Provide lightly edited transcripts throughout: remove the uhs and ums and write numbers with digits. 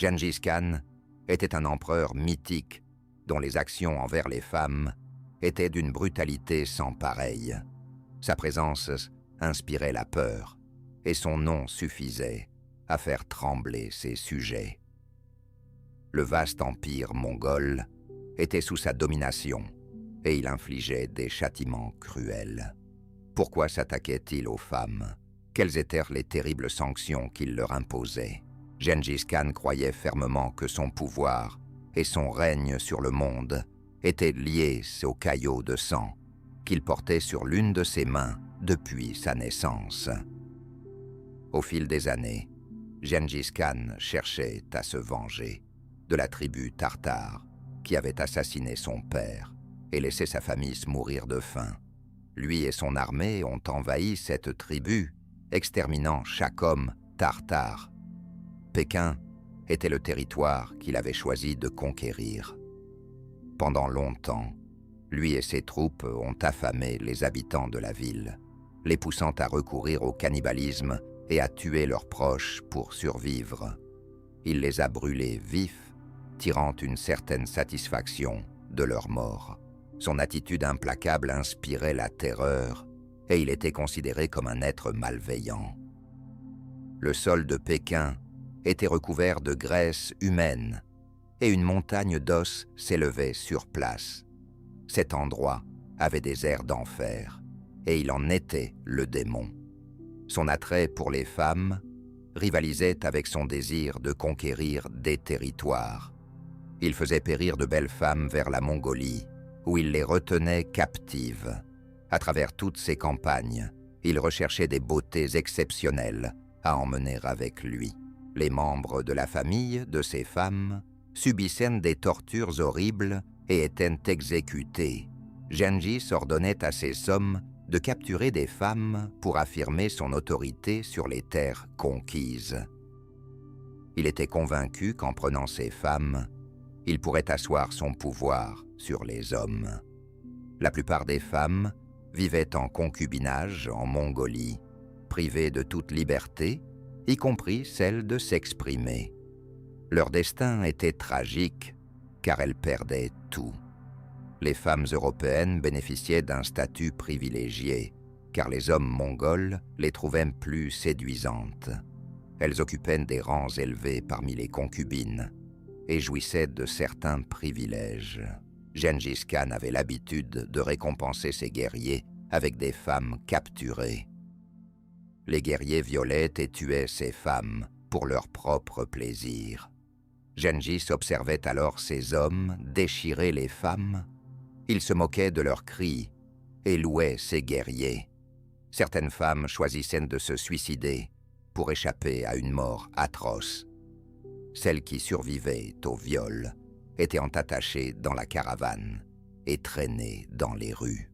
Gengis Khan était un empereur mythique dont les actions envers les femmes étaient d'une brutalité sans pareille. Sa présence inspirait la peur et son nom suffisait à faire trembler ses sujets. Le vaste empire mongol était sous sa domination et il infligeait des châtiments cruels. Pourquoi s'attaquait-il aux femmes? Quelles étaient les terribles sanctions qu'il leur imposait? Gengis Khan croyait fermement que son pouvoir et son règne sur le monde étaient liés au caillot de sang qu'il portait sur l'une de ses mains depuis sa naissance. Au fil des années, Gengis Khan cherchait à se venger de la tribu tartare qui avait assassiné son père et laissé sa famille se mourir de faim. Lui et son armée ont envahi cette tribu, exterminant chaque homme tartare. Pékin était le territoire qu'il avait choisi de conquérir. Pendant longtemps, lui et ses troupes ont affamé les habitants de la ville, les poussant à recourir au cannibalisme et à tuer leurs proches pour survivre. Il les a brûlés vifs, tirant une certaine satisfaction de leur mort. Son attitude implacable inspirait la terreur et il était considéré comme un être malveillant. Le sol de Pékin était recouvert de graisse humaine et une montagne d'os s'élevait sur place. Cet endroit avait des airs d'enfer et il en était le démon. Son attrait pour les femmes rivalisait avec son désir de conquérir des territoires. Il faisait périr de belles femmes vers la Mongolie, où il les retenait captives. À travers toutes ses campagnes, il recherchait des beautés exceptionnelles à emmener avec lui. Les membres de la famille de ces femmes subissaient des tortures horribles et étaient exécutés. Gengis ordonnait à ses hommes de capturer des femmes pour affirmer son autorité sur les terres conquises. Il était convaincu qu'en prenant ces femmes, il pourrait asseoir son pouvoir sur les hommes. La plupart des femmes vivaient en concubinage en Mongolie, privées de toute liberté, y compris celle de s'exprimer. Leur destin était tragique, car elles perdaient tout. Les femmes européennes bénéficiaient d'un statut privilégié, car les hommes mongols les trouvaient plus séduisantes. Elles occupaient des rangs élevés parmi les concubines et jouissaient de certains privilèges. Gengis Khan avait l'habitude de récompenser ses guerriers avec des femmes capturées. Les guerriers violaient et tuaient ces femmes pour leur propre plaisir. Gengis observait alors ces hommes déchirer les femmes. Il se moquait de leurs cris et louait ces guerriers. Certaines femmes choisissaient de se suicider pour échapper à une mort atroce. Celles qui survivaient au viol étaient attachées dans la caravane et traînées dans les rues.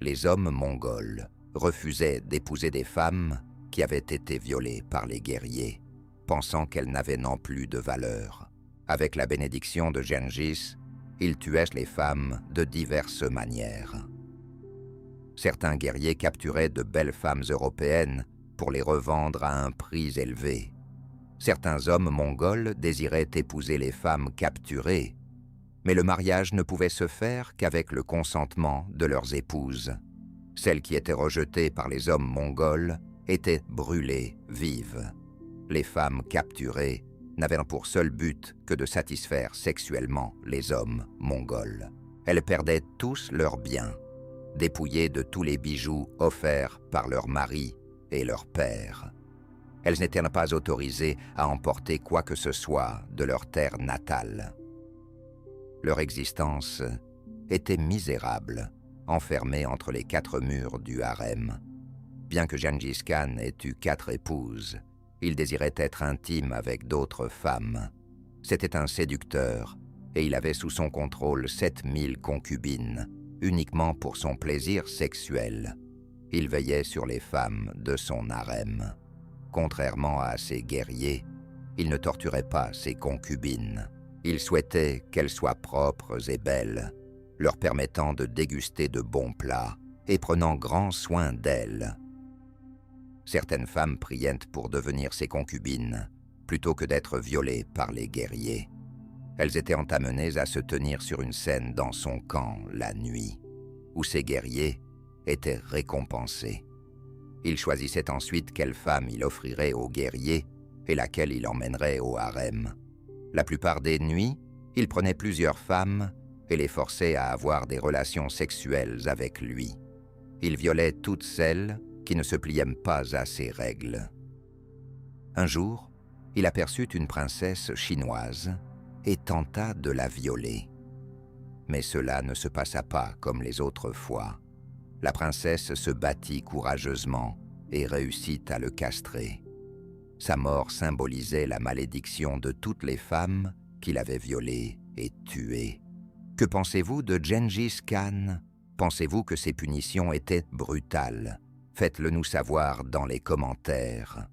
Les hommes mongols refusaient d'épouser des femmes qui avaient été violées par les guerriers, pensant qu'elles n'avaient non plus de valeur. Avec la bénédiction de Gengis, ils tuaient les femmes de diverses manières. Certains guerriers capturaient de belles femmes européennes pour les revendre à un prix élevé. Certains hommes mongols désiraient épouser les femmes capturées, mais le mariage ne pouvait se faire qu'avec le consentement de leurs épouses. Celles qui étaient rejetées par les hommes mongols étaient brûlées vives. Les femmes capturées n'avaient pour seul but que de satisfaire sexuellement les hommes mongols. Elles perdaient tous leurs biens, dépouillées de tous les bijoux offerts par leurs maris et leurs pères. Elles n'étaient pas autorisées à emporter quoi que ce soit de leur terre natale. Leur existence était misérable, enfermée entre les 4 murs du harem. Bien que Gengis Khan ait eu 4 épouses, il désirait être intime avec d'autres femmes. C'était un séducteur, et il avait sous son contrôle 7000 concubines, uniquement pour son plaisir sexuel. Il veillait sur les femmes de son harem. Contrairement à ses guerriers, il ne torturait pas ses concubines. Il souhaitait qu'elles soient propres et belles, leur permettant de déguster de bons plats et prenant grand soin d'elles. Certaines femmes priaient pour devenir ses concubines, plutôt que d'être violées par les guerriers. Elles étaient amenées à se tenir sur une scène dans son camp la nuit, où ces guerriers étaient récompensés. Il choisissait ensuite quelle femme il offrirait aux guerriers et laquelle il emmènerait au harem. La plupart des nuits, il prenait plusieurs femmes et les forçait à avoir des relations sexuelles avec lui. Il violait toutes celles qui ne se pliaient pas à ses règles. Un jour, il aperçut une princesse chinoise et tenta de la violer. Mais cela ne se passa pas comme les autres fois. La princesse se battit courageusement et réussit à le castrer. Sa mort symbolisait la malédiction de toutes les femmes qu'il avait violées et tuées. Que pensez-vous de Gengis Khan? Pensez-vous que ces punitions étaient brutales? Faites-le nous savoir dans les commentaires.